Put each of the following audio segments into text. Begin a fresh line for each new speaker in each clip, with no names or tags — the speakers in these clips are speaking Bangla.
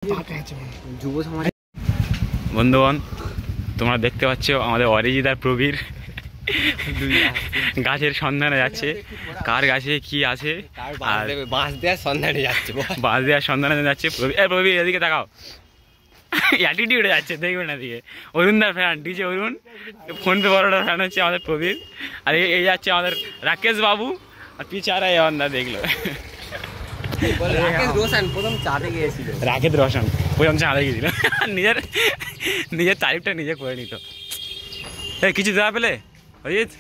যুব সমাজ
বন্ধুগণ, তোমরা দেখতে পাচ্ছ আমাদের অরিজিৎ আর প্রবীর গাছের সন্ধানে যাচ্ছে। কার গাছে কি আছে আর
বাঁশ দেওয়ার সন্ধানে যাচ্ছে।
বাঁশ দেওয়ার সন্ধানে যাচ্ছে প্রবীর। এদিকে তাকাও, অ্যাটিটিউডে যাচ্ছে, দেখবে না দিকে। অরুণদার ফ্যান, ডিজে অরুণ। ফোনপে বড়টার ফ্যান হচ্ছে আমাদের প্রবীর। আর এই যাচ্ছে আমাদের রাকেশ বাবু। আর পিছারা এওয়ানদা দেখলো
রাকেশ রোশন প্রথম চাঁদে গিয়েছিল।
রাকেশ রোশন প্রথম চাঁদে গিয়েছিল। নিজের তারিফটা নিজে করে নিত। কিছু দেওয়া পেলে অরিজিৎ?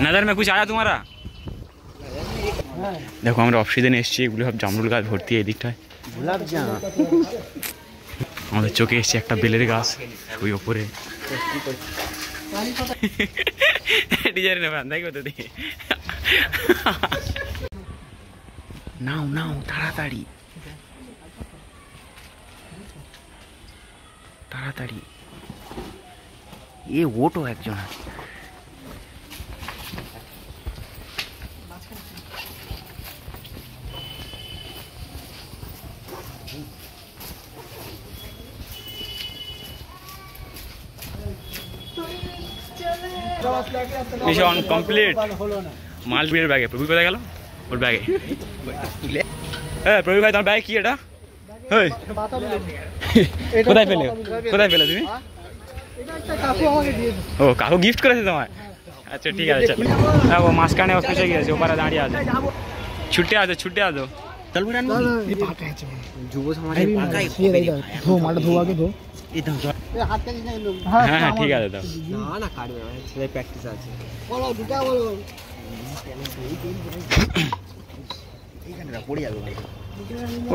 नजर में कुछ आया तुम्हारा? দেখো আমরা অফ সিজনে এসেছি, এগুলো সব জামরুল গাছ ভর্তি এই দিকটায়। আমাদের চোখে এসছে একটা বেলের গাছ ওই ওপরে। ডিজাইন নেবেন দেখো তো দেখি। নাও নাও তাড়াতাড়ি তাড়াতাড়ি, এ ওটো একজন আছে। Mission complete. মালবীরের ব্যাগে প্রবীর কোথায় গেল? ওর ব্যাগে। হ্যাঁ প্রবীর ভাই, তোমার ব্যাগে কি এটা? কোথায় পেলে? কোথায় পেলে তুমি? ও কাকু গিফট করেছে তোমায়? আচ্ছা ঠিক আছে, চলো। হ্যাঁ ও মাঝখানে ও ফেসে গিয়েছে, ওপারে দাঁড়িয়ে আছে। ছুটে আসো ছুটে আসো।
যুব সমাজ
হ্যাঁ হ্যাঁ ঠিক আছে দাও।
না কাটবে না, ছেলে প্র্যাকটিস আছে।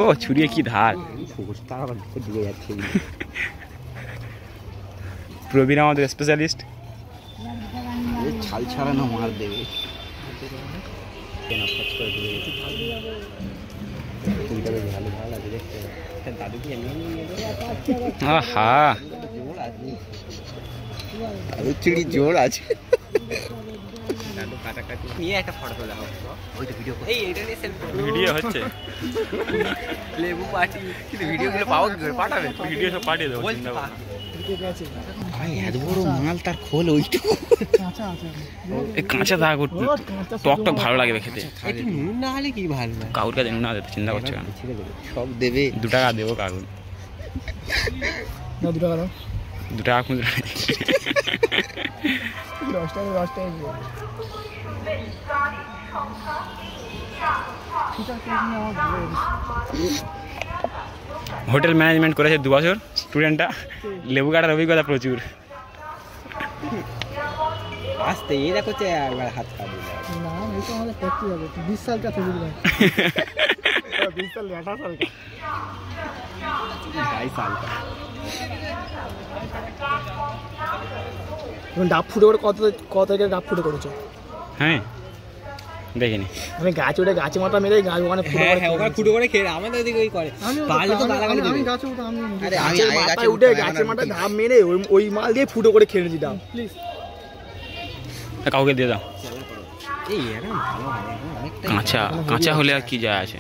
ও ছুরিয়ে কি ধার। প্রবীর আমাদের স্পেশালিস্ট।
ছাল ছাড়ানো মার দেবে। জোর আছে।
ভিডিও হচ্ছে,
লেবু পার্টি, কিন্তু ভিডিও গুলো পাবো কি করে? পাঠাবে
ভিডিও সব পাঠিয়ে দেবো।
ভাই এত বড় মাল, তার খোল ওইটুকু
কাঁচা দাগ। টক টক ভালো লাগবে খেতে।
একটু নুন না হলে কি ভালো না?
কাকুর কাছে নুন না দিতে চিন্তা করছো কেন?
সব দেবে।
2 টাকা দেবো কাকু।
2 টাকা দাও।
2 টাকা খুঁজে
10 টাকা 10 টাকা।
হোটেল ম্যানেজমেন্ট করেছে 2 বছর স্টুডেন্টটা। লেবু কাটার অভিজ্ঞতা প্রচুর।
আসতে এই দেখো একবার হাত কাটবে না, এই তো আমাদের প্র্যাকটিস হবে। 20 সাল কা থেকে দিলাম। 20 সাল 18 সাল কা 22 সাল কা। তুমি ডাব ফুটে করে কত থেকে ডাব ফুটে করেছো? হ্যাঁ
দেখিনি
আমি। গাছ উঠে গাছে মাথা মেরে গাছ ওখানে ফুটে করে, ওখানে ফুটে করে খেয়ে আমাদের ওদিকে ওই করে। পারলে তো গালাগালি দেবে। আমি গাছে উঠে আমি গাছে উঠে গাছের মাথা ধাপ মেরে ওই মাল দিয়ে ফুটে করে খেয়ে নিয়েছি ডাব। প্লিজ
কাউকে দিয়ে দাও।
এই এখন ভালো হয়
কাঁচা কাঁচা হলে আর কি যায় আছে?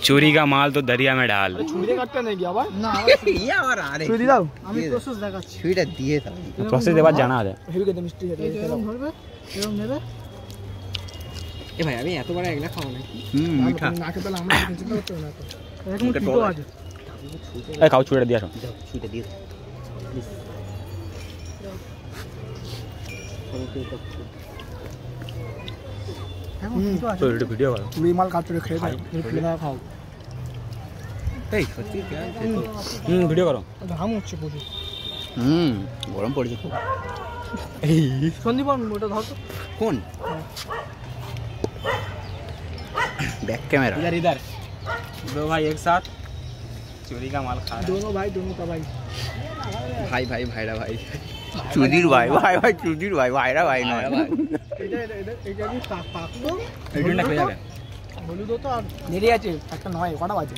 চोरी का माल तो दरिया में डाल।
ছুরি কাটতে নাকি আবার? না ইয়া আবার আরে ছুরি দাও, আমি প্রসেস দেখাচ্ছি। ছুরিটা দিয়ে দাও,
প্রসেস দেবার জানা আছে।
হেভি খেতে মিষ্টি খেতে। এরকম ধরবে, এরকম নেবে। এ ভাই আমি এত বড় একলা খাবো নাকি? মিঠা না খেতে আমরা চিন্তা করতে না তো। এরকম টিটো আছে।
এই কাউ ছুরিটা দিয়ে আসো।
ছুরিটা দিয়ে দাও প্লিজ।
তো এটা ভিডিও করো।
তুমি মাল কাটতে খেয়ে দাও, ফেলে না খাও। এই সত্যি কি?
ভিডিও করো।
ঘাম হচ্ছে প্রচুর। গরম পড়েছে খুব। এই সন্দীপন ওটা ধর তো। কোন? बैक कैमरा
इधर इधर। 2 भाई एक साथ चोरी का माल खा रहे हैं।
दोनों भाई दोनों का भाई। भाई भाई भाईरा भाई। चुदिर भाई भाई भाई चुदिर भाई भाईरा भाई ना। এটা কি পাক পাক তো?
এই জন্য খেয়ে যাবে।
বলু তো আর দেরি আছে, একটা নয় কটা বাজে?